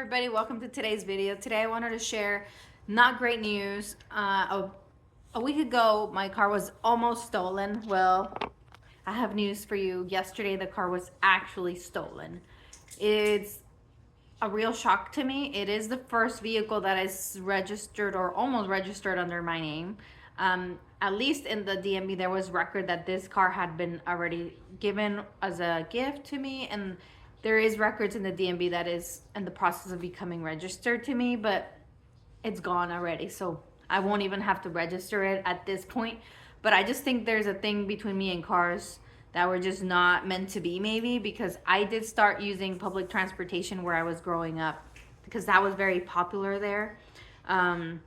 everybody, welcome to today's video. Today I wanted to share not great news. A week ago my car was almost stolen. Well, I have news for you. Yesterday the car was actually stolen. It's a real shock to me. It is the first vehicle that is registered or almost registered under my name. At least in the DMV there was record that this car had been already given as a gift to me, and there is records in the DMV that is in the process of becoming registered to me, but it's gone already, so I won't even have to register it at this point. But I just think there's a thing between me and cars that were just not meant to be, maybe, because I did start using public transportation where I was growing up because that was very popular there. I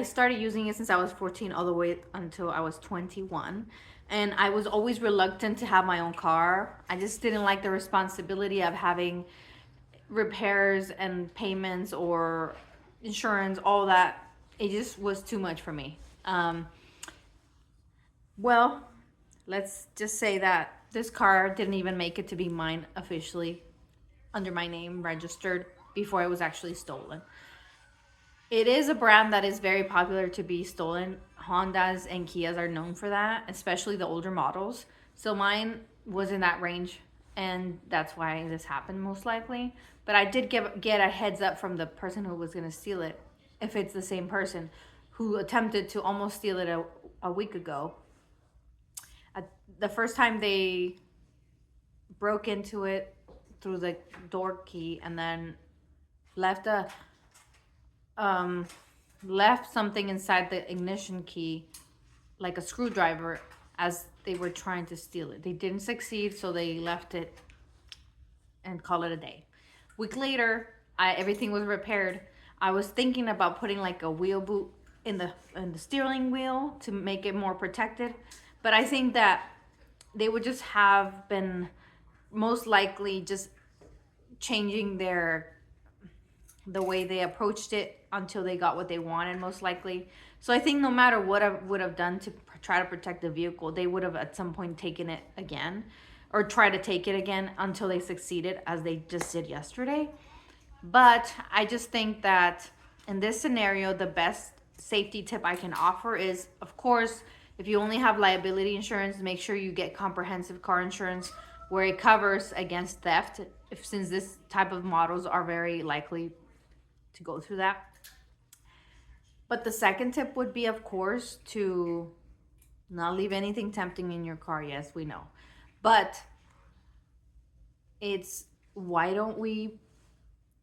started using it since I was 14 all the way until I was 21. And I was always reluctant to have my own car. I just didn't like the responsibility of having repairs and payments or insurance, all that. It just was too much for me. Well, let's just say that this car didn't even make it to be mine officially under my name, registered, before it was actually stolen. It is a brand that is very popular to be stolen. Hondas and Kias are known for that, especially the older models. So mine was in that range, and that's why this happened most likely. But I did get a heads up from the person who was gonna steal it, if it's the same person who attempted to almost steal it a week ago. The first time they broke into it through the door key and then left something inside the ignition key, like a screwdriver, as they were trying to steal it. They didn't succeed, so they left it and call it a day. Week later, everything was repaired. I was thinking about putting like a wheel boot in the steering wheel to make it more protected, but I think that they would just have been most likely just changing the way they approached it until they got what they wanted, most likely. So I think no matter what I would have done to try to protect the vehicle, they would have at some point taken it again, or try to take it again until they succeeded, as they just did yesterday. But I just think that in this scenario, the best safety tip I can offer is, of course, if you only have liability insurance, make sure you get comprehensive car insurance where it covers against theft, since this type of models are very likely to go through that. But the second tip would be, of course, to not leave anything tempting in your car. Yes, we know. But it's, why don't we,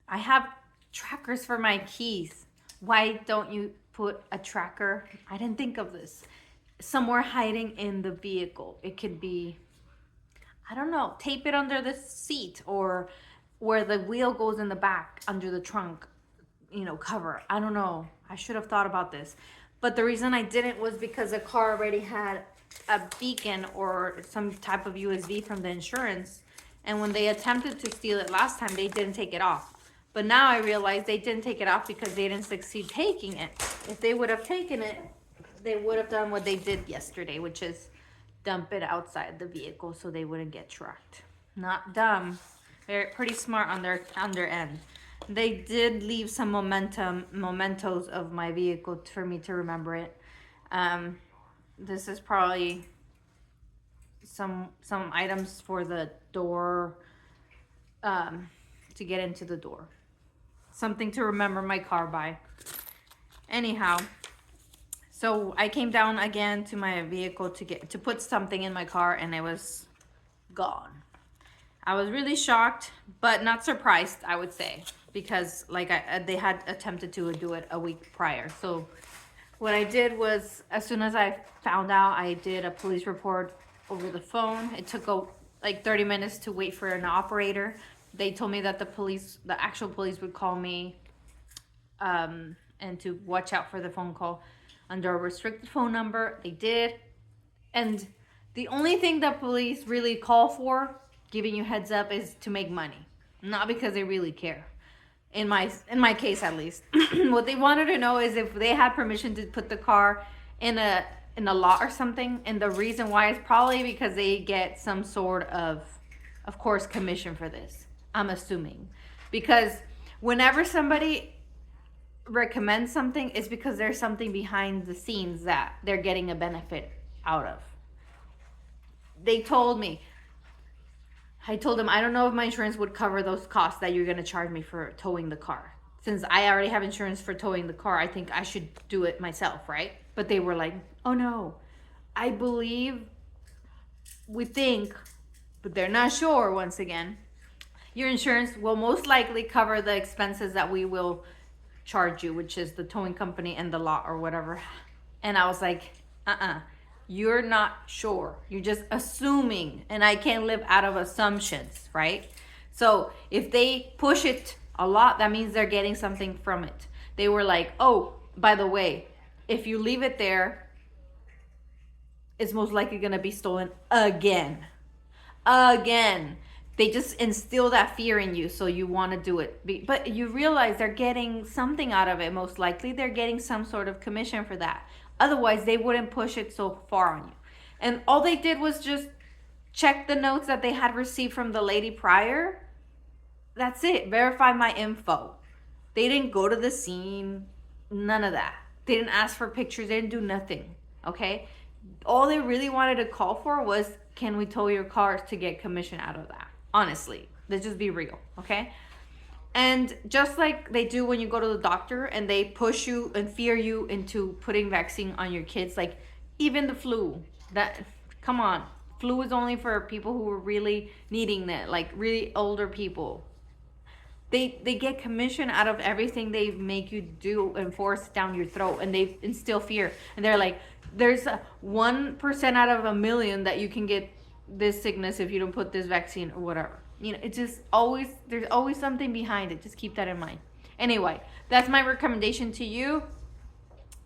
I have trackers for my keys. Why don't you put a tracker? I didn't think of this. Somewhere hiding in the vehicle. It could be, I don't know, tape it under the seat, or where the wheel goes in the back under the trunk, cover. I don't know. I should have thought about this. But the reason I didn't was because the car already had a beacon or some type of USB from the insurance. And when they attempted to steal it last time, they didn't take it off. But now I realize they didn't take it off because they didn't succeed taking it. If they would have taken it, they would have done what they did yesterday, which is dump it outside the vehicle so they wouldn't get tracked. Not dumb. They're pretty smart on their end. They did leave some mementos of my vehicle for me to remember it. This is probably some items for the door, to get into the door. Something to remember my car by. Anyhow, so I came down again to my vehicle to put something in my car, and it was gone. I was really shocked, but not surprised, I would say, because they had attempted to do it a week prior. So what I did was, as soon as I found out, I did a police report over the phone. It took like 30 minutes to wait for an operator. They told me that the actual police would call me, and to watch out for the phone call under a restricted phone number. They did. And the only thing that police really call for, giving you heads up, is to make money, not because they really care. In my case, at least. What they wanted to know is if they had permission to put the car in a lot or something. And the reason why is probably because they get some sort of course, commission for this, I'm assuming, Because whenever somebody recommends something, it's because there's something behind the scenes that they're getting a benefit out of. They told me, I told them, I don't know if my insurance would cover those costs that you're going to charge me for towing the car. Since I already have insurance for towing the car, I think I should do it myself, right? But they were like, oh no, I believe, we think, but they're not sure, once again, your insurance will most likely cover the expenses that we will charge you, which is the towing company and the lot or whatever. And I was like, you're not sure. You're just assuming, and I can't live out of assumptions, right? So if they push it a lot, that means they're getting something from it. They were like, oh, by the way, if you leave it there, it's most likely gonna be stolen again. They just instill that fear in you, so you want to do it. But you realize they're getting something out of it. Most likely they're getting some sort of commission for that. Otherwise, they wouldn't push it so far on you. And all they did was just check the notes that they had received from the lady prior. That's it. Verify my info. They didn't go to the scene. None of that. They didn't ask for pictures. They didn't do nothing. Okay? All they really wanted to call for was, can we tow your cars to get commission out of that? Honestly, let's just be real, okay? And just like they do when you go to the doctor and they push you and fear you into putting vaccine on your kids, like even the flu, come on, flu is only for people who are really needing it, like really older people. They get commission out of everything they make you do and force down your throat, and they instill fear. And they're like, there's 1% out of a million that you can get this sickness if you don't put this vaccine or whatever. You know, it's just always, there's always something behind it. Just keep that in mind. Anyway, that's my recommendation to you.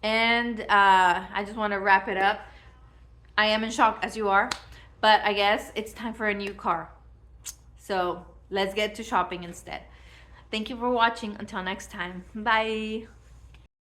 And I just want to wrap it up. I am in shock, as you are, but I guess it's time for a new car. So let's get to shopping instead. Thank you for watching. Until next time. Bye.